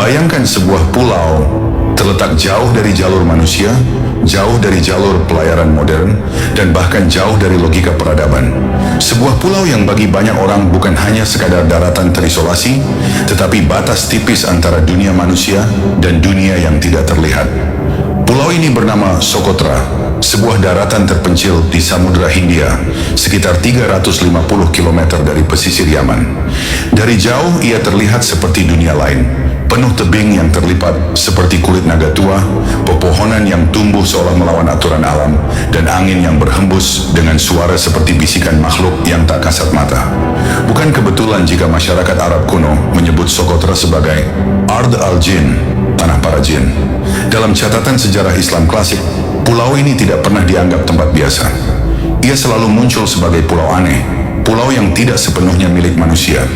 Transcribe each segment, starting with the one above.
Bayangkan sebuah pulau terletak jauh dari jalur manusia, jauh dari jalur pelayaran modern, dan bahkan jauh dari logika peradaban. Sebuah pulau yang bagi banyak orang bukan hanya sekadar daratan terisolasi, tetapi batas tipis antara dunia manusia dan dunia yang tidak terlihat. Pulau ini bernama Socotra, sebuah daratan terpencil di Samudra Hindia, sekitar 350 km dari pesisir Yaman. Dari jauh ia terlihat seperti dunia lain, penuh tebing yang terlipat seperti kulit naga tua, pepohonan yang tumbuh seolah melawan aturan alam, dan angin yang berhembus dengan suara seperti bisikan makhluk yang tak kasat mata. Bukan kebetulan jika masyarakat Arab kuno menyebut Socotra sebagai Ard al-Jin, tanah para jin. Dalam catatan sejarah Islam klasik, pulau ini tidak pernah dianggap tempat biasa. Ia selalu muncul sebagai pulau aneh, pulau yang tidak sepenuhnya milik manusia.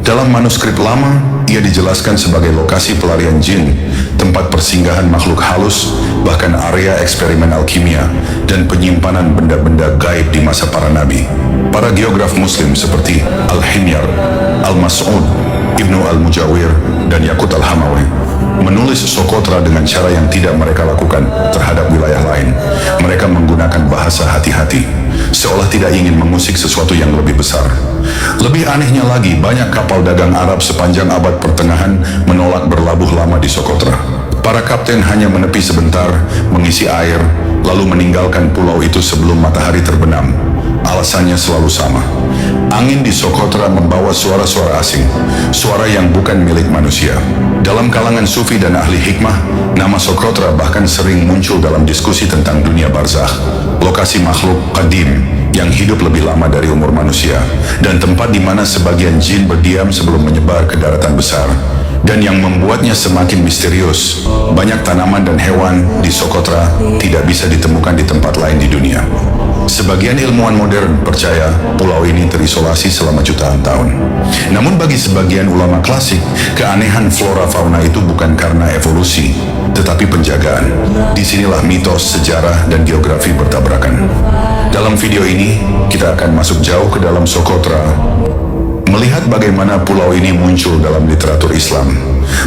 Dalam manuskrip lama, ia dijelaskan sebagai lokasi pelarian jin, tempat persinggahan makhluk halus, bahkan area eksperimen alkimia, dan penyimpanan benda-benda gaib di masa para nabi. Para geograf muslim seperti Al-Himyar, Al-Mas'ud, Ibnu Al-Mujawir, dan Yaqut Al-Hamawi menulis Socotra dengan cara yang tidak mereka lakukan terhadap wilayah lain. Mereka menggunakan bahasa hati-hati, seolah tidak ingin mengusik sesuatu yang lebih besar. Lebih anehnya lagi, banyak kapal dagang Arab sepanjang abad pertengahan menolak berlabuh lama di Socotra. Para kapten hanya menepi sebentar, mengisi air, lalu meninggalkan pulau itu sebelum matahari terbenam. Alasannya selalu sama. Angin di Socotra membawa suara-suara asing, suara yang bukan milik manusia. Dalam kalangan sufi dan ahli hikmah, nama Socotra bahkan sering muncul dalam diskusi tentang dunia barzakh, lokasi makhluk qadim yang hidup lebih lama dari umur manusia, dan tempat di mana sebagian jin berdiam sebelum menyebar ke daratan besar. Dan yang membuatnya semakin misterius, banyak tanaman dan hewan di Socotra tidak bisa ditemukan di tempat lain di dunia. Sebagian ilmuwan modern percaya pulau ini terisolasi selama jutaan tahun. Namun bagi sebagian ulama klasik, keanehan flora fauna itu bukan karena evolusi, tetapi penjagaan. Disinilah mitos, sejarah, dan geografi bertabrakan. Dalam video ini, kita akan masuk jauh ke dalam Socotra, melihat bagaimana pulau ini muncul dalam literatur Islam,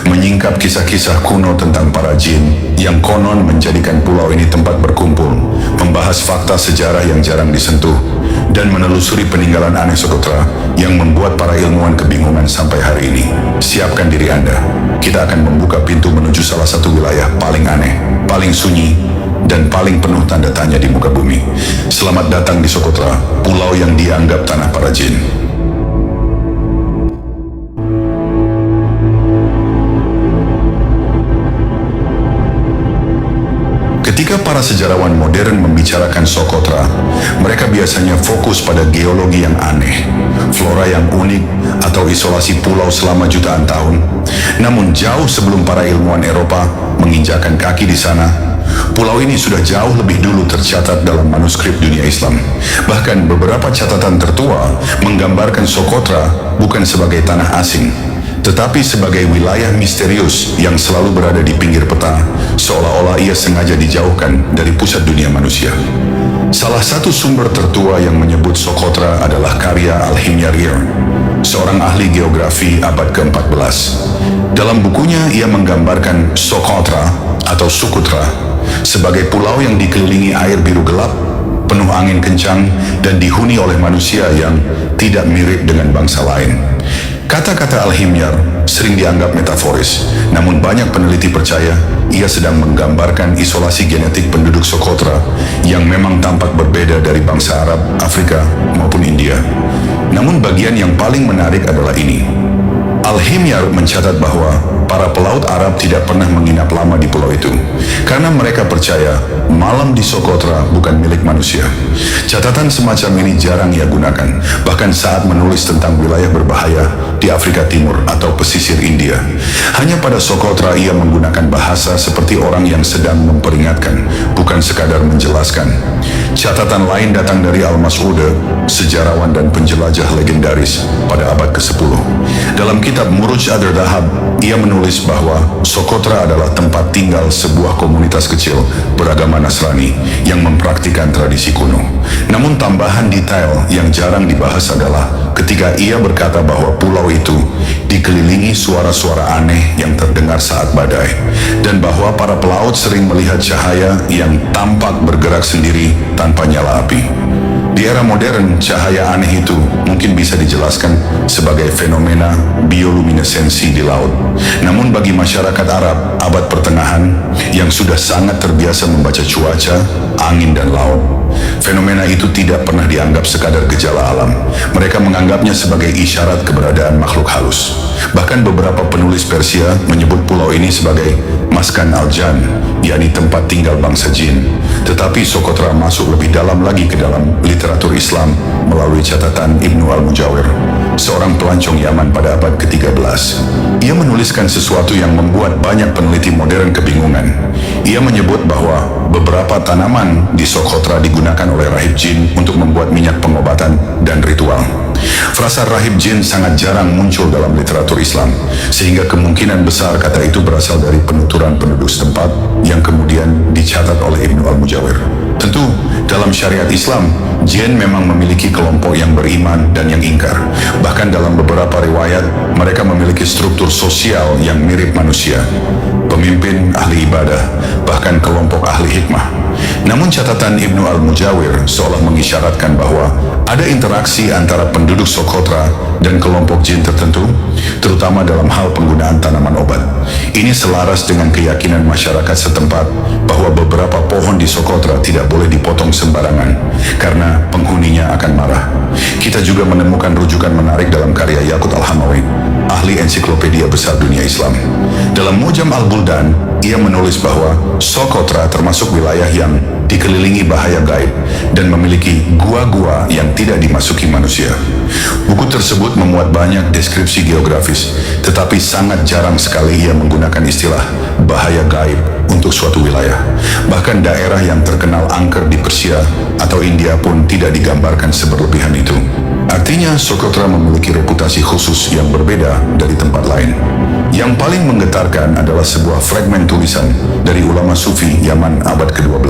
menyingkap kisah-kisah kuno tentang para jin yang konon menjadikan pulau ini tempat berkumpul, membahas fakta sejarah yang jarang disentuh, dan menelusuri peninggalan aneh Socotra yang membuat para ilmuwan kebingungan sampai hari ini. Siapkan diri Anda, kita akan membuka pintu menuju salah satu wilayah paling aneh, paling sunyi, dan paling penuh tanda tanya di muka bumi. Selamat datang di Socotra, pulau yang dianggap tanah para jin. Ketika para sejarawan modern membicarakan Socotra, mereka biasanya fokus pada geologi yang aneh, flora yang unik, atau isolasi pulau selama jutaan tahun. Namun jauh sebelum para ilmuwan Eropa menginjakan kaki di sana, pulau ini sudah jauh lebih dulu tercatat dalam manuskrip dunia Islam. Bahkan beberapa catatan tertua menggambarkan Socotra bukan sebagai tanah asing, tetapi sebagai wilayah misterius yang selalu berada di pinggir peta, seolah-olah ia sengaja dijauhkan dari pusat dunia manusia. Salah satu sumber tertua yang menyebut Socotra adalah karya Al-Himyari, seorang ahli geografi abad ke-14. Dalam bukunya, ia menggambarkan Socotra atau Sukutra sebagai pulau yang dikelilingi air biru gelap, penuh angin kencang, dan dihuni oleh manusia yang tidak mirip dengan bangsa lain. Kata-kata Al-Himyar sering dianggap metaforis, namun banyak peneliti percaya ia sedang menggambarkan isolasi genetik penduduk Socotra yang memang tampak berbeda dari bangsa Arab, Afrika, maupun India. Namun bagian yang paling menarik adalah ini. Al-Himyar mencatat bahwa para pelaut Arab tidak pernah menginap lama di pulau itu, karena mereka percaya malam di Socotra bukan milik manusia. Catatan semacam ini jarang ia gunakan, bahkan saat menulis tentang wilayah berbahaya di Afrika Timur atau pesisir India. Hanya pada Socotra ia menggunakan bahasa seperti orang yang sedang memperingatkan, bukan sekadar menjelaskan. Catatan lain datang dari Al-Mas'ud, sejarawan dan penjelajah legendaris pada abad ke-10. Dalam kitab kitab Muruj Ad-Dahab, ia menulis bahwa Sokotra adalah tempat tinggal sebuah komunitas kecil beragama Nasrani yang mempraktikkan tradisi kuno. Namun tambahan detail yang jarang dibahas adalah ketika ia berkata bahwa pulau itu dikelilingi suara-suara aneh yang terdengar saat badai, dan bahwa para pelaut sering melihat cahaya yang tampak bergerak sendiri tanpa nyala api. Di era modern, cahaya aneh itu mungkin bisa dijelaskan sebagai fenomena bioluminesensi di laut. Namun bagi masyarakat Arab abad pertengahan yang sudah sangat terbiasa membaca cuaca, angin dan laut, fenomena itu tidak pernah dianggap sekadar gejala alam. Mereka menganggapnya sebagai isyarat keberadaan makhluk halus. Bahkan beberapa penulis Persia menyebut pulau ini sebagai Maskan al-Jan, yakni tempat tinggal bangsa jin. Tetapi Sokotra masuk lebih dalam lagi ke dalam literatur Islam melalui catatan Ibnu al-Mujawir, seorang pelancong Yaman pada abad ke-13. Ia menuliskan sesuatu yang membuat banyak peneliti modern kebingungan. Ia menyebut bahwa beberapa tanaman di Sokotra digunakan oleh rahib jin untuk membuat minyak pengobatan dan ritual. Frasa rahib jin sangat jarang muncul dalam literatur Islam, sehingga kemungkinan besar kata itu berasal dari penuturan penduduk setempat yang kemudian dicatat oleh Ibnu al-Mujawir. Tentu, dalam syariat Islam, jin memang memiliki kelompok yang beriman dan yang ingkar. Bahkan dalam beberapa riwayat, mereka memiliki struktur sosial yang mirip manusia. Pemimpin, ahli ibadah, bahkan kelompok ahli hikmah. Namun catatan Ibnu al-Mujawir seolah mengisyaratkan bahwa ada interaksi antara penduduk Sokotra dan kelompok jin tertentu, terutama dalam hal penggunaan tanaman obat. Ini selaras dengan keyakinan masyarakat setempat bahwa beberapa pohon di Sokotra tidak boleh dipotong sembarangan karena penghuninya akan marah. Kita juga menemukan rujukan menarik dalam karya Yaqut al-Hamawi, ahli ensiklopedia besar dunia Islam. Dalam Mujam al-Buldan, ia menulis bahwa Sokotra termasuk wilayah yang dikelilingi bahaya gaib dan memiliki gua-gua yang tidak dimasuki manusia. Buku tersebut memuat banyak deskripsi geografis, tetapi sangat jarang sekali ia menggunakan istilah bahaya gaib untuk suatu wilayah. Bahkan daerah yang terkenal angker di Persia atau India pun tidak digambarkan seberlebihan itu. Artinya, Sokotra memiliki reputasi khusus yang berbeda dari tempat lain. Yang paling menggetarkan adalah sebuah fragmen tulisan dari ulama sufi Yaman abad ke-12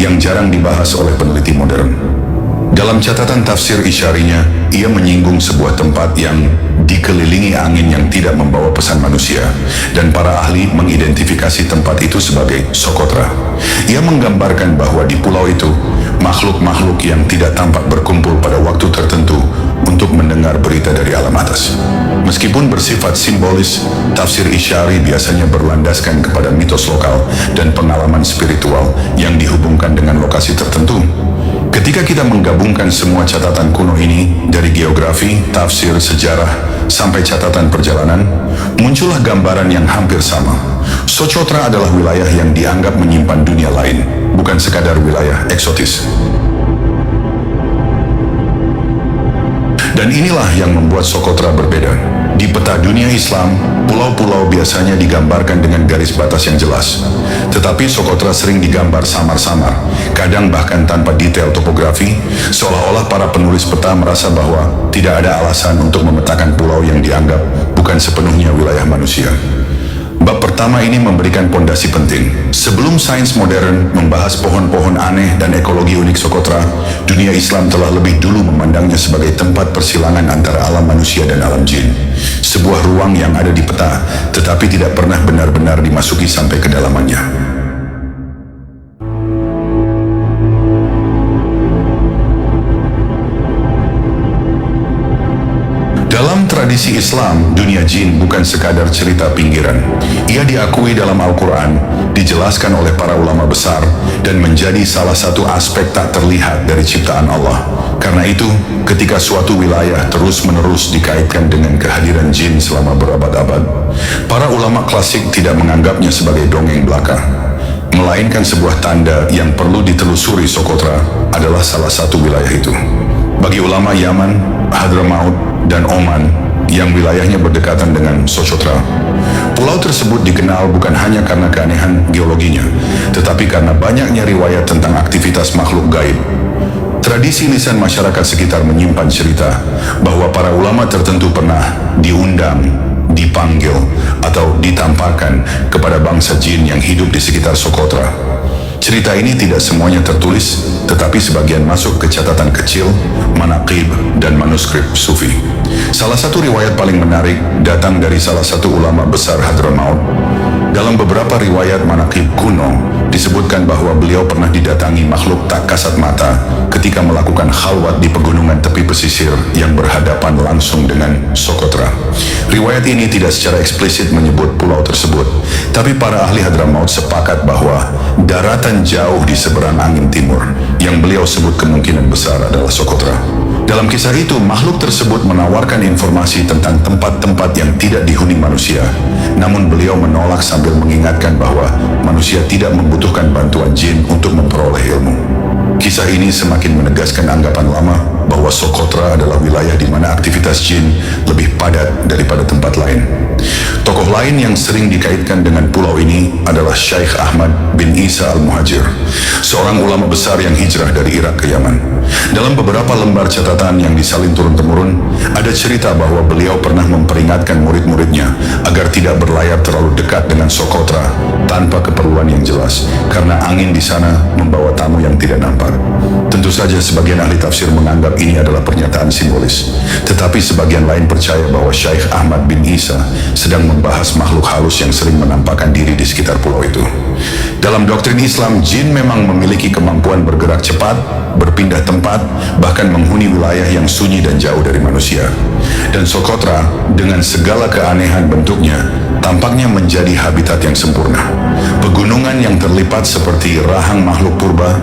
yang jarang dibahas oleh peneliti modern. Dalam catatan tafsir isyarinya, ia menyinggung sebuah tempat yang dikelilingi angin yang tidak membawa pesan manusia, dan para ahli mengidentifikasi tempat itu sebagai Sokotra. Ia menggambarkan bahwa di pulau itu, makhluk-makhluk yang tidak tampak berkumpul pada waktu tertentu untuk mendengar berita dari alam atas. Meskipun bersifat simbolis, tafsir isyari biasanya berlandaskan kepada mitos lokal dan pengalaman spiritual yang dihubungkan dengan lokasi tertentu. Ketika kita menggabungkan semua catatan kuno ini, dari geografi, tafsir, sejarah, sampai catatan perjalanan, muncullah gambaran yang hampir sama. Socotra adalah wilayah yang dianggap menyimpan dunia lain, bukan sekadar wilayah eksotis. Dan inilah yang membuat Socotra berbeda. Di peta dunia Islam, pulau-pulau biasanya digambarkan dengan garis batas yang jelas. Tetapi Socotra sering digambar samar-samar, kadang bahkan tanpa detail topografi, seolah-olah para penulis peta merasa bahwa tidak ada alasan untuk memetakan pulau yang dianggap bukan sepenuhnya wilayah manusia. Bab pertama ini memberikan pondasi penting. Sebelum sains modern membahas pohon-pohon aneh dan ekologi unik Socotra, dunia Islam telah lebih dulu memandangnya sebagai tempat persilangan antara alam manusia dan alam jin. Sebuah ruang yang ada di peta, tetapi tidak pernah benar-benar dimasuki sampai kedalamannya. Dalam tradisi Islam, dunia jin bukan sekadar cerita pinggiran. Ia diakui dalam Al-Quran, dijelaskan oleh para ulama besar, dan menjadi salah satu aspek tak terlihat dari ciptaan Allah. Karena itu, ketika suatu wilayah terus-menerus dikaitkan dengan kehadiran jin selama berabad-abad, para ulama klasik tidak menganggapnya sebagai dongeng belaka, melainkan sebuah tanda yang perlu ditelusuri. Socotra adalah salah satu wilayah itu. Bagi ulama Yaman, Hadramaut, dan Oman yang wilayahnya berdekatan dengan Socotra, pulau tersebut dikenal bukan hanya karena keanehan geologinya, tetapi karena banyaknya riwayat tentang aktivitas makhluk gaib. Tradisi lisan masyarakat sekitar menyimpan cerita bahwa para ulama tertentu pernah diundang dipanggil, atau ditampakkan kepada bangsa jin yang hidup di sekitar Socotra. Cerita ini tidak semuanya tertulis, tetapi sebagian masuk ke catatan kecil, manaqib, dan manuskrip sufi. Salah satu riwayat paling menarik datang dari salah satu ulama besar Hadramaut. Dalam beberapa riwayat manaqib kuno, disebutkan bahwa beliau pernah didatangi makhluk tak kasat mata ketika melakukan khalwat di pegunungan tepi pesisir yang berhadapan langsung dengan Socotra. Riwayat ini tidak secara eksplisit menyebut pulau tersebut, tapi para ahli Hadramaut sepakat bahwa daratan jauh di seberang angin timur yang beliau sebut kemungkinan besar adalah Socotra. Dalam kisah itu, makhluk tersebut menawarkan informasi tentang tempat-tempat yang tidak dihuni manusia. Namun beliau menolak sambil mengingatkan bahwa manusia tidak membutuhkan bantuan jin untuk memperoleh ilmu. Kisah ini semakin menegaskan anggapan lama bahwa Socotra adalah wilayah di mana aktivitas jin lebih padat daripada tempat lain. Tokoh lain yang sering dikaitkan dengan pulau ini adalah Syekh Ahmad bin Isa al-Muhajir, seorang ulama besar yang hijrah dari Irak ke Yaman. Dalam beberapa lembar catatan yang disalin turun-temurun, ada cerita bahwa beliau pernah memperingatkan murid-muridnya agar tidak berlayar terlalu dekat dengan Socotra tanpa keperluan yang jelas, karena angin di sana membawa tamu yang tidak nampak. Tentu saja sebagian ahli tafsir menganggap ini adalah pernyataan simbolis, tetapi sebagian lain percaya bahwa Syekh Ahmad bin Isa sedang membahas makhluk halus yang sering menampakkan diri di sekitar pulau itu. Dalam doktrin Islam, jin memang memiliki kemampuan bergerak cepat, berpindah tempat, bahkan menghuni wilayah yang sunyi dan jauh dari manusia. Dan Socotra, dengan segala keanehan bentuknya, tampaknya menjadi habitat yang sempurna. Pegunungan yang terlipat seperti rahang makhluk purba,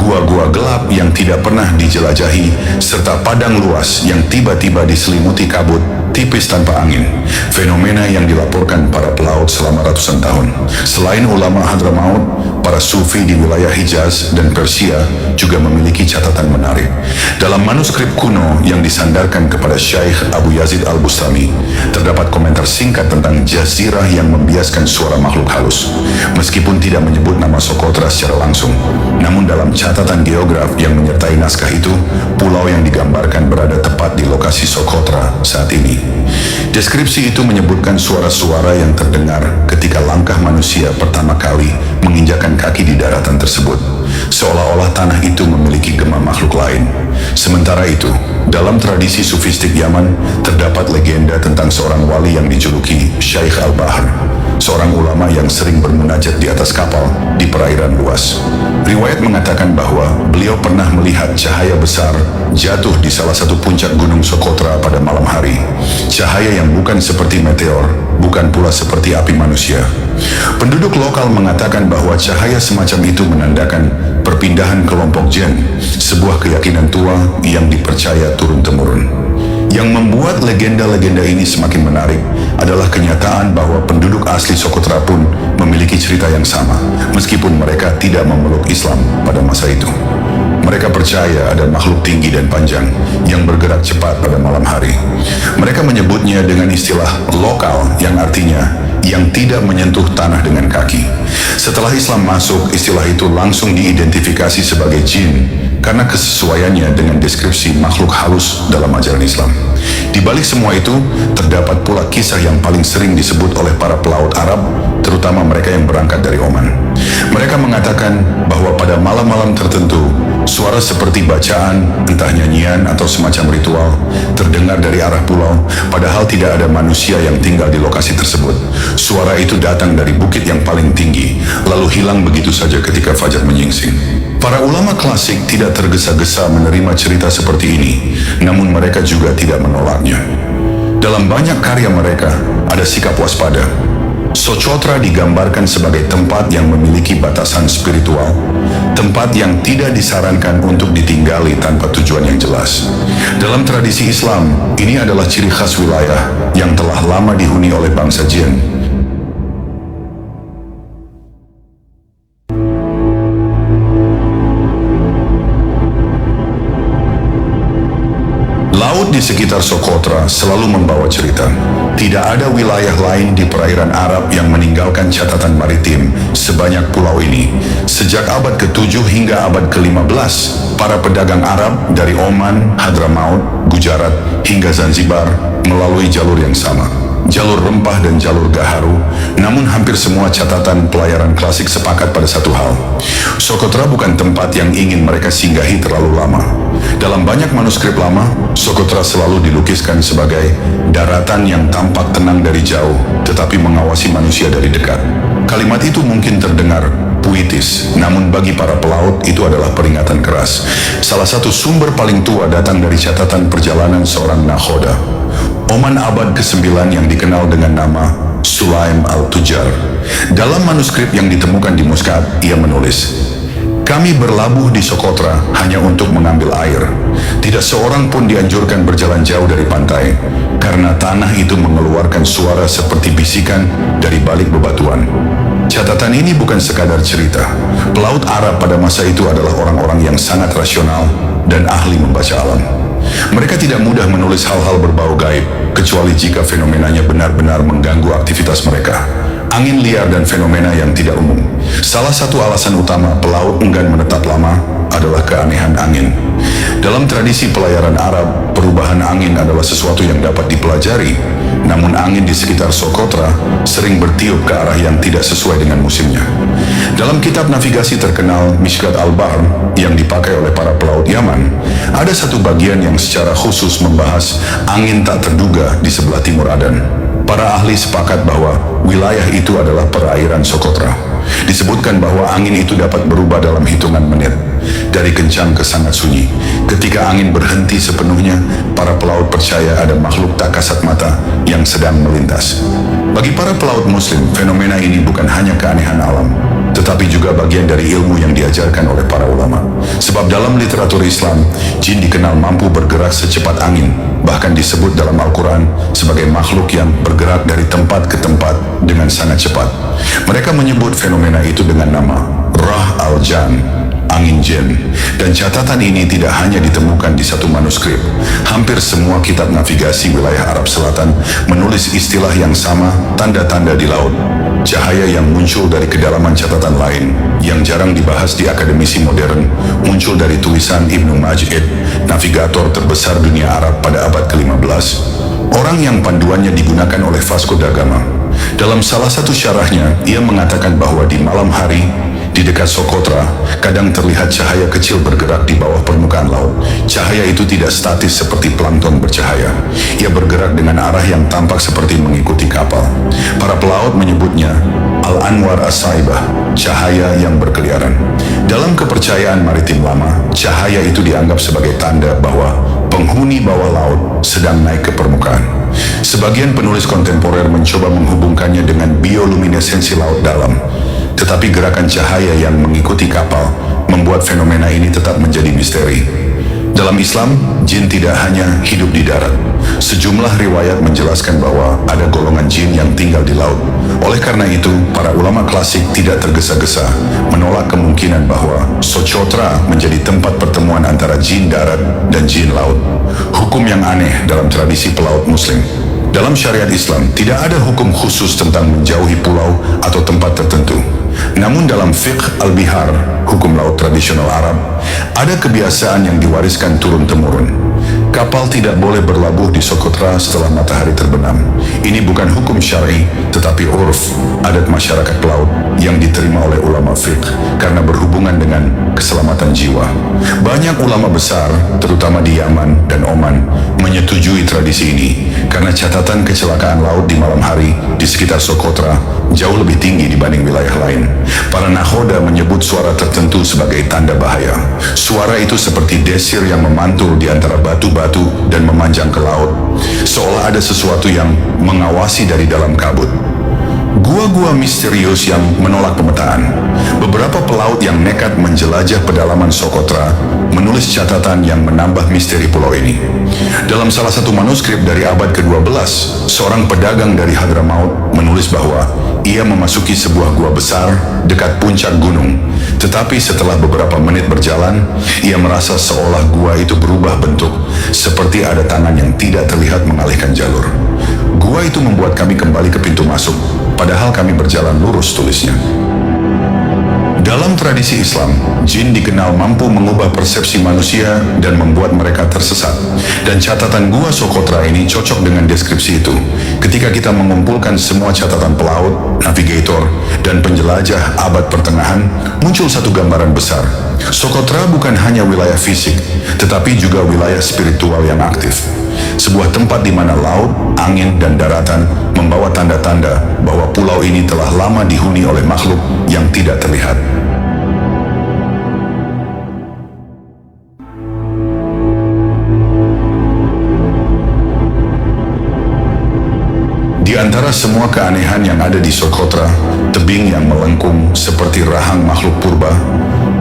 gua-gua gelap yang tidak pernah dijelajahi, serta padang luas yang tiba-tiba diselimuti kabut tipis tanpa angin, fenomena yang dilaporkan para pelaut selama ratusan tahun. Selain ulama Hadramaut, para sufi di wilayah Hijaz dan Persia juga memiliki catatan menarik. Dalam manuskrip kuno yang disandarkan kepada Syekh Abu Yazid al-Bustami, terdapat komentar singkat tentang jazirah yang membiaskan suara makhluk halus. Meskipun tidak menyebut nama Socotra secara langsung, namun dalam catatan geograf yang menyertai naskah itu, pulau yang digambarkan berada tepat di lokasi Socotra saat ini. Deskripsi itu menyebutkan suara-suara yang terdengar ketika langkah manusia pertama kali menginjakkan kaki di daratan tersebut, seolah-olah tanah itu memiliki gema makhluk lain. Sementara itu, dalam tradisi sufistik Yaman, terdapat legenda tentang seorang wali yang dijuluki Syekh Al-Bahr, seorang ulama yang sering bermunajat di atas kapal di perairan luas. Riwayat mengatakan bahwa beliau pernah melihat cahaya besar jatuh di salah satu puncak gunung Socotra pada malam hari. Cahaya yang bukan seperti meteor, bukan pula seperti api manusia. Penduduk lokal mengatakan bahwa cahaya semacam itu menandakan perpindahan kelompok jin, sebuah keyakinan tua yang dipercaya turun-temurun. Yang membuat legenda-legenda ini semakin menarik adalah kenyataan bahwa penduduk asli Socotra pun memiliki cerita yang sama, meskipun mereka tidak memeluk Islam pada masa itu. Mereka percaya ada makhluk tinggi dan panjang yang bergerak cepat pada malam hari. Mereka menyebutnya dengan istilah lokal yang artinya yang tidak menyentuh tanah dengan kaki. Setelah Islam masuk, istilah itu langsung diidentifikasi sebagai jin karena kesesuaiannya dengan deskripsi makhluk halus dalam ajaran Islam. Di balik semua itu, terdapat pula kisah yang paling sering disebut oleh para pelaut Arab, terutama mereka yang berangkat dari Oman. Mereka mengatakan bahwa pada malam-malam tertentu, suara seperti bacaan, entah nyanyian atau semacam ritual, terdengar dari arah pulau, padahal tidak ada manusia yang tinggal di lokasi tersebut. Suara itu datang dari bukit yang paling tinggi, lalu hilang begitu saja ketika fajar menyingsing. Para ulama klasik tidak tergesa-gesa menerima cerita seperti ini, namun mereka juga tidak menolaknya. Dalam banyak karya mereka, ada sikap waspada. Socotra digambarkan sebagai tempat yang memiliki batasan spiritual, tempat yang tidak disarankan untuk ditinggali tanpa tujuan yang jelas. Dalam tradisi Islam, ini adalah ciri khas wilayah yang telah lama dihuni oleh bangsa jin. Laut di sekitar Socotra selalu membawa cerita. Tidak ada wilayah lain di perairan Arab yang meninggalkan catatan maritim sebanyak pulau ini. Sejak abad ke-7 hingga abad ke-15, para pedagang Arab dari Oman, Hadramaut, Gujarat, hingga Zanzibar melalui jalur yang sama. jalur rempah dan jalur gaharu, namun hampir semua catatan pelayaran klasik sepakat pada satu hal. Sokotra bukan tempat yang ingin mereka singgahi terlalu lama. Dalam banyak manuskrip lama, Sokotra selalu dilukiskan sebagai daratan yang tampak tenang dari jauh, tetapi mengawasi manusia dari dekat. Kalimat itu mungkin terdengar puitis, namun bagi para pelaut itu adalah peringatan keras. Salah satu sumber paling tua datang dari catatan perjalanan seorang nakhoda, Oman abad ke-9 yang dikenal dengan nama Sulaim al-Tujar. Dalam manuskrip yang ditemukan di Muscat, ia menulis, "Kami berlabuh di Sokotra hanya untuk mengambil air. Tidak seorang pun dianjurkan berjalan jauh dari pantai, karena tanah itu mengeluarkan suara seperti bisikan dari balik bebatuan." Catatan ini bukan sekadar cerita. Pelaut Arab pada masa itu adalah orang-orang yang sangat rasional dan ahli membaca alam. Mereka tidak mudah menulis hal-hal berbau gaib, kecuali jika fenomenanya benar-benar mengganggu aktivitas mereka. Angin liar dan fenomena yang tidak umum. Salah satu alasan utama pelaut enggan menetap lama adalah keanehan angin. Dalam tradisi pelayaran Arab, perubahan angin adalah sesuatu yang dapat dipelajari, namun angin di sekitar Sokotra sering bertiup ke arah yang tidak sesuai dengan musimnya. Dalam kitab navigasi terkenal Mishkat al-Bahr yang dipakai oleh para pelaut Yaman, ada satu bagian yang secara khusus membahas angin tak terduga di sebelah timur Aden. Para ahli sepakat bahwa wilayah itu adalah perairan Sokotra. Disebutkan bahwa angin itu dapat berubah dalam hitungan menit, dari kencang ke sangat sunyi. Ketika angin berhenti sepenuhnya, para pelaut percaya ada makhluk tak kasat mata yang sedang melintas. Bagi para pelaut muslim, fenomena ini bukan hanya keanehan alam, tetapi juga bagian dari ilmu yang diajarkan oleh para ulama. Sebab dalam literatur Islam, jin dikenal mampu bergerak secepat angin, bahkan disebut dalam Al-Quran sebagai makhluk yang bergerak dari tempat ke tempat dengan sangat cepat. Mereka menyebut fenomena itu dengan nama Rah al-Jan, angin jin. Dan catatan ini tidak hanya ditemukan di satu manuskrip. Hampir semua kitab navigasi wilayah Arab Selatan menulis istilah yang sama, tanda-tanda di laut. Cahaya yang muncul dari kedalaman catatan lain, yang jarang dibahas di akademisi modern, muncul dari tulisan Ibnu Majid, navigator terbesar dunia Arab pada abad ke-15. Orang yang panduannya digunakan oleh Vasco da Gama. Dalam salah satu syarahnya, ia mengatakan bahwa di malam hari, di dekat Sokotra, kadang terlihat cahaya kecil bergerak di bawah permukaan laut. Cahaya itu tidak statis seperti plankton bercahaya. Ia bergerak dengan arah yang tampak seperti mengikuti kapal. Para pelaut menyebutnya Al-Anwar As-Saibah, cahaya yang berkeliaran. Dalam kepercayaan maritim lama, cahaya itu dianggap sebagai tanda bahwa penghuni bawah laut sedang naik ke permukaan. Sebagian penulis kontemporer mencoba menghubungkannya dengan bioluminesensi laut dalam. Tetapi gerakan cahaya yang mengikuti kapal membuat fenomena ini tetap menjadi misteri. Dalam Islam, jin tidak hanya hidup di darat. Sejumlah riwayat menjelaskan bahwa ada golongan jin yang tinggal di laut. Oleh karena itu, para ulama klasik tidak tergesa-gesa menolak kemungkinan bahwa Socotra menjadi tempat pertemuan antara jin darat dan jin laut. Hukum yang aneh dalam tradisi pelaut muslim. Dalam syariat Islam, tidak ada hukum khusus tentang menjauhi pulau atau tempat tertentu. Namun dalam fiqh al-bihar, hukum laut tradisional Arab, ada kebiasaan yang diwariskan turun-temurun. Kapal tidak boleh berlabuh di Sokotra setelah matahari terbenam. Ini bukan hukum syar'i, tetapi urf, adat masyarakat pelaut yang diterima oleh ulama fiqh karena berhubungan dengan keselamatan jiwa. Banyak ulama besar, terutama di Yaman dan Oman, menyetujui tradisi ini karena catatan kecelakaan laut di malam hari di sekitar Sokotra jauh lebih tinggi dibanding wilayah lain. Para nakhoda menyebut suara tertentu sebagai tanda bahaya. Suara itu seperti desir yang memantul di antara batu-batu dan memanjang ke laut, seolah ada sesuatu yang mengawasi dari dalam kabut. Gua-gua misterius yang menolak pemetaan. Beberapa pelaut yang nekat menjelajah pedalaman Sokotra menulis catatan yang menambah misteri pulau ini. Dalam salah satu manuskrip dari abad ke-12, seorang pedagang dari Hadramaut menulis bahwa ia memasuki sebuah gua besar dekat puncak gunung. Tetapi setelah beberapa menit berjalan, ia merasa seolah gua itu berubah bentuk, seperti ada tangan yang tidak terlihat mengalihkan jalur. Gua itu membuat kami kembali ke pintu masuk, padahal kami berjalan lurus, tulisnya. Dalam tradisi Islam, jin dikenal mampu mengubah persepsi manusia dan membuat mereka tersesat. Dan catatan Gua Sokotra ini cocok dengan deskripsi itu. Ketika kita mengumpulkan semua catatan pelaut, navigator, dan penjelajah abad pertengahan, muncul satu gambaran besar. Sokotra bukan hanya wilayah fisik, tetapi juga wilayah spiritual yang aktif. Sebuah tempat di mana laut, angin, dan daratan membawa tanda-tanda bahwa pulau ini telah lama dihuni oleh makhluk yang tidak terlihat. Di antara semua keanehan yang ada di Sokotra, tebing yang melengkung seperti rahang makhluk purba,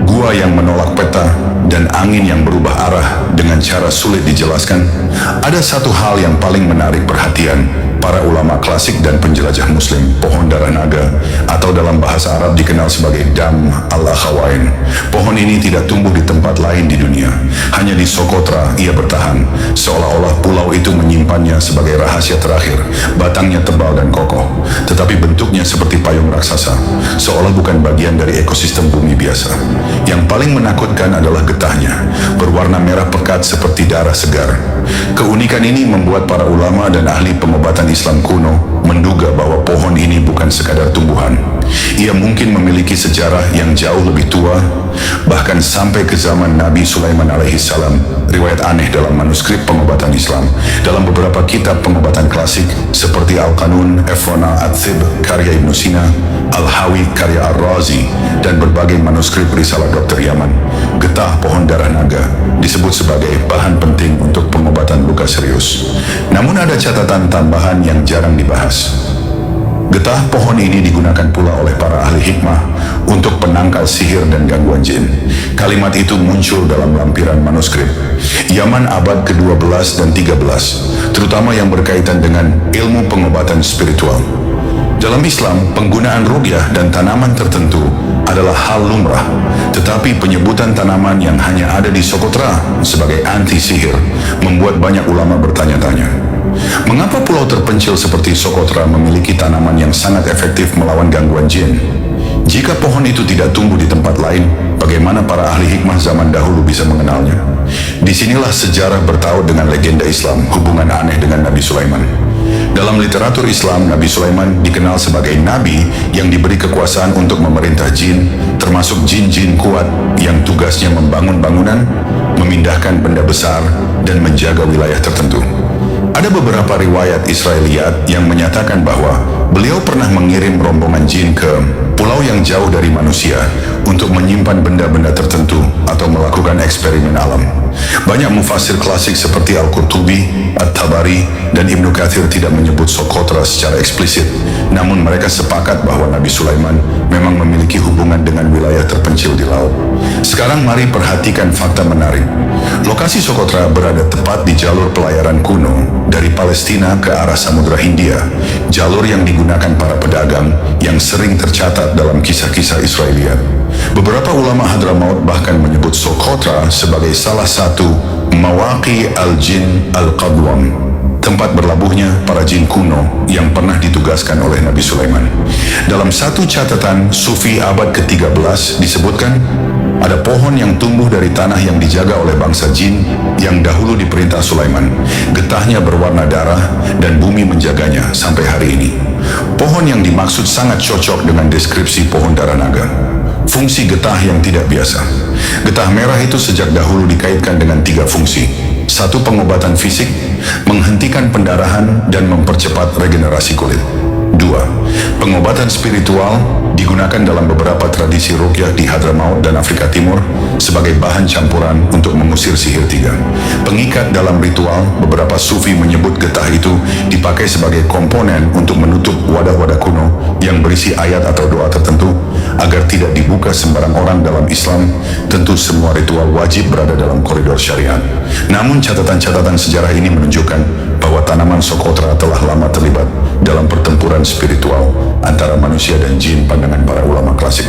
gua yang menolak peta, dan angin yang berubah arah dengan cara sulit dijelaskan, ada satu hal yang paling menarik perhatian para ulama klasik dan penjelajah muslim, pohon darah naga, atau dalam bahasa Arab dikenal sebagai Dam al-Akhawain. Pohon ini tidak tumbuh di tempat lain di dunia. Hanya di Sokotra ia bertahan, seolah-olah pulau itu menyimpannya sebagai rahasia terakhir. Batangnya tebal dan kokoh, tetapi bentuknya seperti payung raksasa, seolah bukan bagian dari ekosistem bumi biasa. Yang paling menakutkan adalah getahnya, berwarna merah pekat seperti darah segar. Keunikan ini membuat para ulama dan ahli pengobatan Islam kuno menduga bahwa pohon ini bukan sekadar tumbuhan. Ia mungkin memiliki sejarah yang jauh lebih tua, bahkan sampai ke zaman Nabi Sulaiman alaihissalam. Riwayat aneh dalam manuskrip pengobatan Islam, dalam beberapa kitab pengobatan klasik seperti Al-Qanun, Efrona At-Thib, karya Ibn Sina, Al-Hawi, karya Ar-Razi, dan berbagai manuskrip risalah Dr. Yaman. Getah pohon darah naga disebut sebagai bahan penting untuk pengobatan luka serius. Namun ada catatan tambahan yang jarang dibahas. Getah pohon ini digunakan pula oleh para ahli hikmah untuk penangkal sihir dan gangguan jin. Kalimat itu muncul dalam lampiran manuskrip Yaman abad ke-12 dan 13, terutama yang berkaitan dengan ilmu pengobatan spiritual. Dalam Islam, penggunaan ruqyah dan tanaman tertentu adalah hal lumrah, tetapi penyebutan tanaman yang hanya ada di Sokotra sebagai anti sihir membuat banyak ulama bertanya-tanya. Mengapa pulau terpencil seperti Sokotra memiliki tanaman yang sangat efektif melawan gangguan jin? Jika pohon itu tidak tumbuh di tempat lain, bagaimana para ahli hikmah zaman dahulu bisa mengenalnya? Disinilah sejarah bertaut dengan legenda Islam, hubungan aneh dengan Nabi Sulaiman. Dalam literatur Islam, Nabi Sulaiman dikenal sebagai nabi yang diberi kekuasaan untuk memerintah jin, termasuk jin-jin kuat yang tugasnya membangun bangunan, memindahkan benda besar, dan menjaga wilayah tertentu. Ada beberapa riwayat Israeliat yang menyatakan bahwa beliau pernah mengirim rombongan jin ke pulau yang jauh dari manusia untuk menyimpan benda-benda tertentu atau melakukan eksperimen alam. Banyak mufassir klasik seperti Al-Qurtubi, At-Tabari, dan Ibnu Katsir tidak menyebut Sokotra secara eksplisit, namun mereka sepakat bahwa Nabi Sulaiman memang memiliki hubungan dengan wilayah terpencil di laut. Sekarang mari perhatikan fakta menarik. Lokasi Sokotra berada tepat di jalur pelayaran kuno dari Palestina ke arah Samudra Hindia, jalur yang digunakan para pedagang yang sering tercatat dalam kisah-kisah Israeliat. Beberapa ulama Hadramaut bahkan menyebut Sokotra sebagai salah satu Mawaqi al-Jin al-Qadwam, tempat berlabuhnya para jin kuno yang pernah ditugaskan oleh Nabi Sulaiman. Dalam satu catatan Sufi abad ke-13 disebutkan, ada pohon yang tumbuh dari tanah yang dijaga oleh bangsa jin yang dahulu diperintah Sulaiman. Getahnya berwarna darah dan bumi menjaganya sampai hari ini. Pohon yang dimaksud sangat cocok dengan deskripsi pohon darah naga. Fungsi getah yang tidak biasa. Getah merah itu sejak dahulu dikaitkan dengan 3 fungsi. 1. Pengobatan fisik, menghentikan pendarahan dan mempercepat regenerasi kulit. 2. Pengobatan spiritual, digunakan dalam beberapa tradisi ruqyah di Hadramaut dan Afrika Timur sebagai bahan campuran untuk mengusir sihir 3. Pengikat dalam ritual, beberapa sufi menyebut getah itu dipakai sebagai komponen untuk menutup wadah-wadah kuno yang berisi ayat atau doa tertentu agar tidak dibuka sembarang orang dalam Islam. Tentu semua ritual wajib berada dalam koridor syariat. Namun catatan-catatan sejarah ini menunjukkan bahwa tanaman Sokotra telah lama terlibat dalam pertempuran spiritual antara manusia dan jin pandangan para ulama klasik.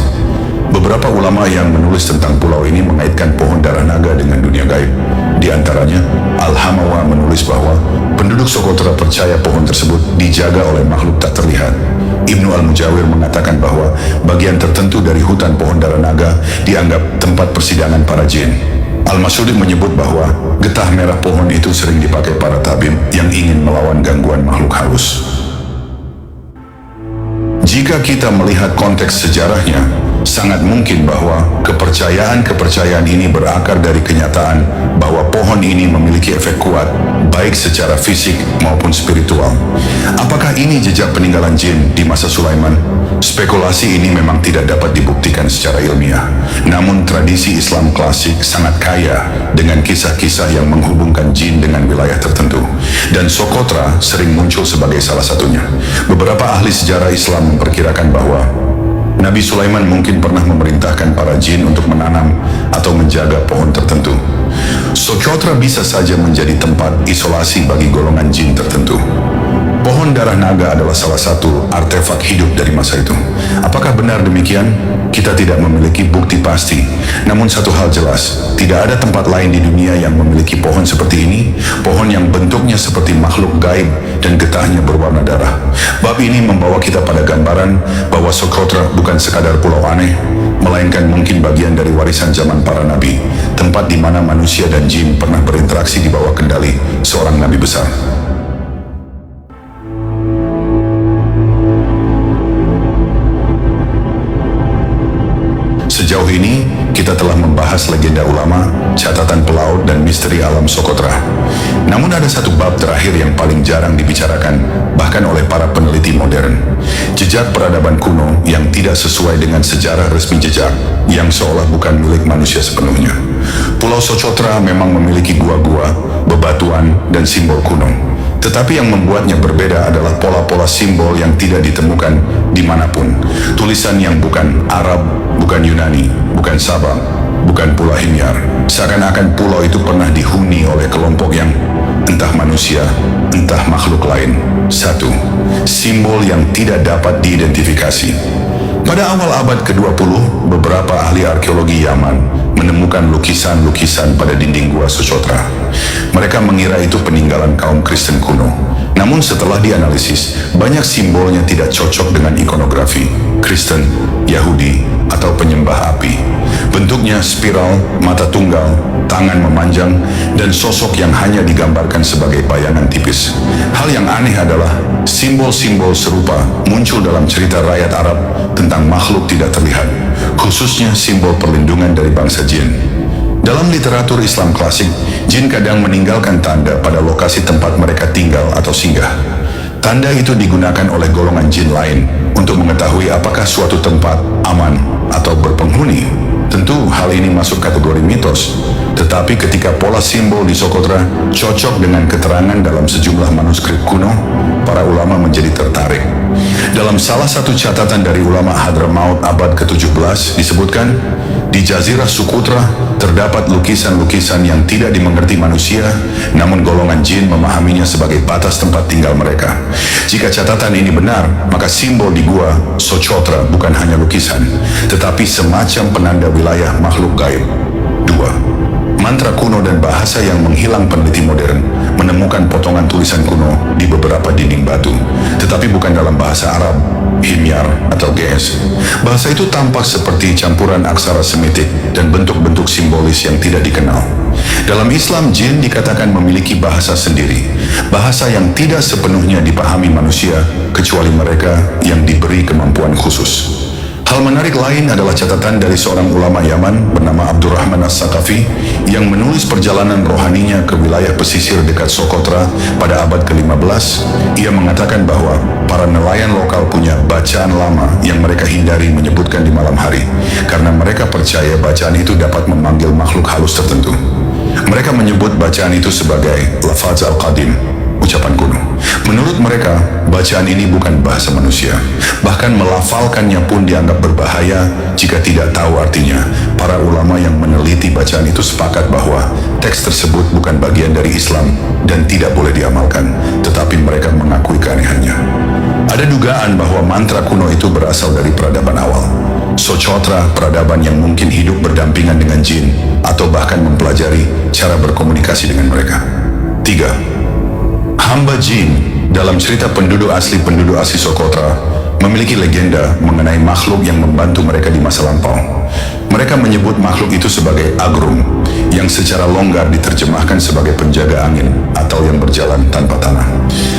Beberapa ulama yang menulis tentang pulau ini mengaitkan pohon darah naga dengan dunia gaib. Di antaranya, Al-Hamawa menulis bahwa Penduduk Socotra percaya pohon tersebut dijaga oleh makhluk tak terlihat. Ibnu Al-Mujawir mengatakan bahwa bagian tertentu dari hutan pohon darah naga dianggap tempat persidangan para jin. Al-Masudi menyebut bahwa getah merah pohon itu sering dipakai para tabib yang ingin melawan gangguan makhluk halus. Jika kita melihat konteks sejarahnya, sangat mungkin bahwa kepercayaan ini berakar dari kenyataan bahwa pohon ini memiliki efek kuat, baik secara fisik maupun spiritual. Apakah ini jejak peninggalan jin di masa Sulaiman? Spekulasi ini memang tidak dapat dibuktikan secara ilmiah. Namun tradisi Islam klasik sangat kaya dengan kisah-kisah yang menghubungkan jin dengan wilayah tertentu. Dan Socotra sering muncul sebagai salah satunya. Beberapa ahli sejarah Islam memperkirakan bahwa Nabi Sulaiman mungkin pernah memerintahkan para jin untuk menanam atau menjaga pohon tertentu. Socotra bisa saja menjadi tempat isolasi bagi golongan jin tertentu. Pohon darah naga adalah salah satu artefak hidup dari masa itu. Apakah benar demikian? Kita tidak memiliki bukti pasti. Namun satu hal jelas, tidak ada tempat lain di dunia yang memiliki pohon seperti ini, pohon yang bentuknya seperti makhluk gaib dan getahnya berwarna darah. Bab ini membawa kita pada gambaran bahwa Socotra bukan sekadar pulau aneh, melainkan mungkin bagian dari warisan zaman para nabi, tempat di mana manusia dan jin pernah berinteraksi di bawah kendali seorang nabi besar. Sejauh ini, kita telah membahas legenda ulama, catatan pelaut, dan misteri alam Socotra. Namun ada satu bab terakhir yang paling jarang dibicarakan, bahkan oleh para peneliti modern. Jejak peradaban kuno yang tidak sesuai dengan sejarah resmi jejak, yang seolah bukan milik manusia sepenuhnya. Pulau Socotra memang memiliki gua-gua, bebatuan, dan simbol kuno. Tetapi yang membuatnya berbeda adalah pola-pola simbol yang tidak ditemukan dimanapun. Tulisan yang bukan Arab, bukan Yunani, bukan Sabah, bukan Pulau Himyar. Seakan-akan pulau itu pernah dihuni oleh kelompok yang entah manusia, entah makhluk lain. 1. Simbol yang tidak dapat diidentifikasi. Pada awal abad ke-20, beberapa ahli arkeologi Yaman menemukan lukisan-lukisan pada dinding gua Socotra. Mereka mengira itu peninggalan kaum Kristen kuno. Namun setelah dianalisis, banyak simbolnya tidak cocok dengan ikonografi Kristen, Yahudi, atau penyembah api. Bentuknya spiral, mata tunggal, tangan memanjang, dan sosok yang hanya digambarkan sebagai bayangan tipis. Hal yang aneh adalah simbol-simbol serupa muncul dalam cerita rakyat Arab tentang makhluk tidak terlihat, khususnya simbol perlindungan dari bangsa jin. Dalam literatur Islam klasik, jin kadang meninggalkan tanda pada lokasi tempat mereka tinggal atau singgah. Tanda itu digunakan oleh golongan jin lain untuk mengetahui apakah suatu tempat aman atau berpenghuni. Tentu hal ini masuk kategori mitos, tetapi ketika pola simbol di Socotra cocok dengan keterangan dalam sejumlah manuskrip kuno, para ulama menjadi tertarik. Dalam salah satu catatan dari ulama Hadramaut abad ke-17 disebutkan, di Jazirah Socotra terdapat lukisan-lukisan yang tidak dimengerti manusia, namun golongan jin memahaminya sebagai batas tempat tinggal mereka. Jika catatan ini benar, maka simbol di gua Socotra bukan hanya lukisan, tetapi semacam penanda wilayah makhluk gaib. 2. Mantra kuno dan bahasa yang menghilang. Peneliti modern menemukan potongan tulisan kuno di beberapa dinding batu, tetapi bukan dalam bahasa Arab, Himyar, atau Ge'ez. Bahasa itu tampak seperti campuran aksara Semitik dan bentuk-bentuk simbolis yang tidak dikenal. Dalam Islam, jin dikatakan memiliki bahasa sendiri, bahasa yang tidak sepenuhnya dipahami manusia, kecuali mereka yang diberi kemampuan khusus. Hal menarik lain adalah catatan dari seorang ulama Yaman bernama Abdurrahman As-Saqafi yang menulis perjalanan rohaninya ke wilayah pesisir dekat Socotra pada abad ke-15. Ia mengatakan bahwa para nelayan lokal punya bacaan lama yang mereka hindari menyebutkan di malam hari, karena mereka percaya bacaan itu dapat memanggil makhluk halus tertentu. Mereka menyebut bacaan itu sebagai lafaz al-qadim, ucapan kuno. Menurut mereka, bacaan ini bukan bahasa manusia. Bahkan melafalkannya pun dianggap berbahaya jika tidak tahu artinya. Para ulama yang meneliti bacaan itu sepakat bahwa teks tersebut bukan bagian dari Islam dan tidak boleh diamalkan, tetapi mereka mengakui keanehannya. Ada dugaan bahwa mantra kuno itu berasal dari peradaban awal. Socotra, peradaban yang mungkin hidup berdampingan dengan jin atau bahkan mempelajari cara berkomunikasi dengan mereka. 3. Hamba jin dalam cerita penduduk asli Socotra memiliki legenda mengenai makhluk yang membantu mereka di masa lampau. Mereka menyebut makhluk itu sebagai agrum, yang secara longgar diterjemahkan sebagai penjaga angin atau yang berjalan tanpa tanah.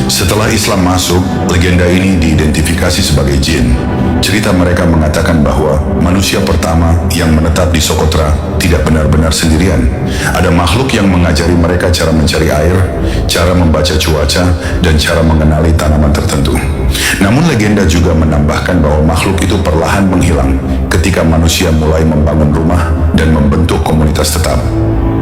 Setelah Islam masuk, legenda ini diidentifikasi sebagai jin. Cerita mereka mengatakan bahwa manusia pertama yang menetap di Socotra tidak benar-benar sendirian. Ada makhluk yang mengajari mereka cara mencari air, cara membaca cuaca, dan cara mengenali tanaman tertentu. Namun legenda juga menambahkan bahwa makhluk itu perlahan menghilang ketika manusia mulai membangun rumah dan membentuk komunitas tetap.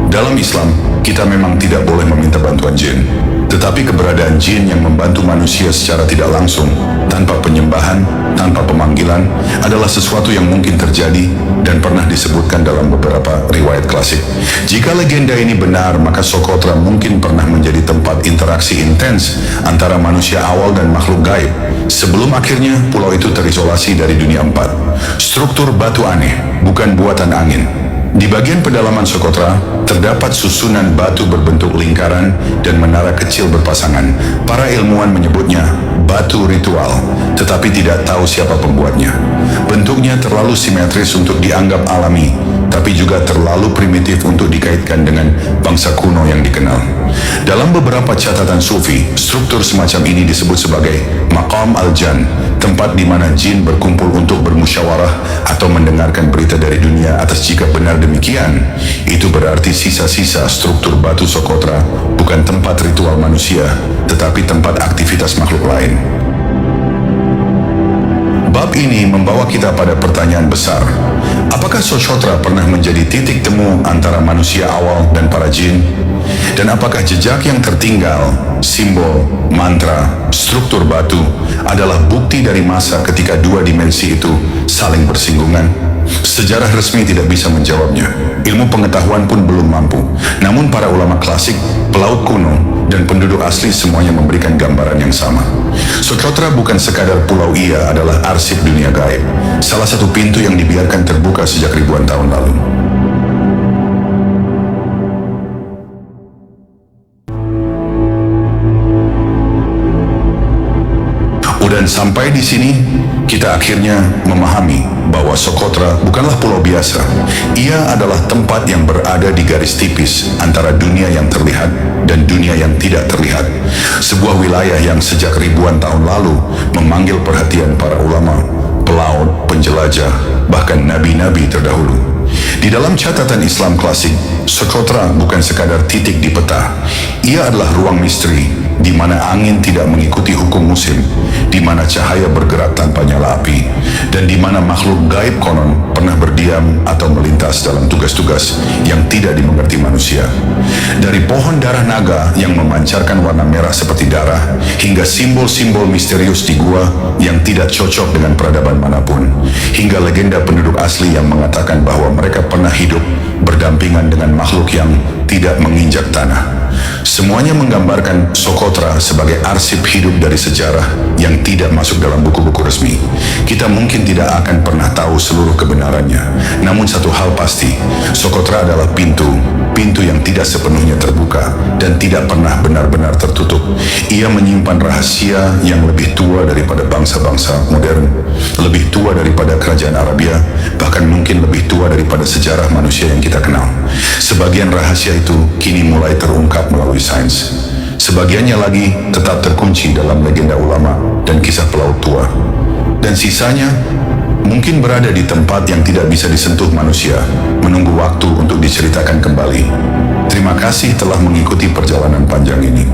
Dalam Islam, kita memang tidak boleh meminta bantuan jin. Tetapi keberadaan jin yang membantu manusia secara tidak langsung, tanpa penyembahan, tanpa pemanggilan, adalah sesuatu yang mungkin terjadi dan pernah disebutkan dalam beberapa riwayat klasik. Jika legenda ini benar, maka Socotra mungkin pernah menjadi tempat interaksi intens antara manusia awal dan makhluk gaib, sebelum akhirnya pulau itu terisolasi dari dunia empat. Struktur batu aneh, bukan buatan angin. Di bagian pedalaman Socotra, terdapat susunan batu berbentuk lingkaran dan menara kecil berpasangan. Para ilmuwan menyebutnya batu ritual, tetapi tidak tahu siapa pembuatnya. Bentuknya terlalu simetris untuk dianggap alami, tapi juga terlalu primitif untuk dikaitkan dengan bangsa kuno yang dikenal. Dalam beberapa catatan sufi, struktur semacam ini disebut sebagai Maqam al-Jan, tempat di mana jin berkumpul untuk bermusyawarah atau mendengarkan berita dari dunia atas. Jika benar demikian, itu berarti sisa-sisa struktur batu Socotra bukan tempat ritual manusia, tetapi tempat aktivitas makhluk lain. Bab ini membawa kita pada pertanyaan besar. Apakah Socotra pernah menjadi titik temu antara manusia awal dan para jin? Dan apakah jejak yang tertinggal, simbol, mantra, struktur batu adalah bukti dari masa ketika dua dimensi itu saling bersinggungan? Sejarah resmi tidak bisa menjawabnya. Ilmu pengetahuan pun belum mampu. Namun para ulama klasik, pelaut kuno, dan penduduk asli semuanya memberikan gambaran yang sama. Socotra bukan sekadar pulau, ia adalah arsip dunia gaib. Salah satu pintu yang dibiarkan terbuka sejak ribuan tahun lalu. Dan sampai di sini, kita akhirnya memahami bahwa Socotra bukanlah pulau biasa. Ia adalah tempat yang berada di garis tipis antara dunia yang terlihat dan dunia yang tidak terlihat. Sebuah wilayah yang sejak ribuan tahun lalu memanggil perhatian para ulama, pelaut, penjelajah, bahkan nabi-nabi terdahulu. Di dalam catatan Islam klasik, Socotra bukan sekadar titik di peta. Ia adalah ruang misteri, di mana angin tidak mengikuti hukum musim, di mana cahaya bergerak tanpa nyala api, dan di mana makhluk gaib konon pernah berdiam atau melintas dalam tugas-tugas yang tidak dimengerti manusia. Dari pohon darah naga yang memancarkan warna merah seperti darah, hingga simbol-simbol misterius di gua yang tidak cocok dengan peradaban manapun, hingga legenda penduduk asli yang mengatakan bahwa mereka pernah hidup berdampingan dengan makhluk yang tidak menginjak tanah. Semuanya menggambarkan Socotra sebagai arsip hidup dari sejarah yang tidak masuk dalam buku-buku resmi. Kita mungkin tidak akan pernah tahu seluruh kebenarannya. Namun satu hal pasti, Socotra adalah pintu yang tidak sepenuhnya terbuka dan tidak pernah benar-benar tertutup. Ia menyimpan rahasia yang lebih tua daripada bangsa-bangsa modern, lebih tua daripada kerajaan Arabia, bahkan mungkin lebih tua daripada sejarah manusia yang kita kenal. Sebagian rahasia itu kini mulai terungkap melalui sains. Sebagiannya lagi tetap terkunci dalam legenda ulama dan kisah pelaut tua. Dan sisanya mungkin berada di tempat yang tidak bisa disentuh manusia, menunggu waktu untuk diceritakan kembali. Terima kasih telah mengikuti perjalanan panjang ini.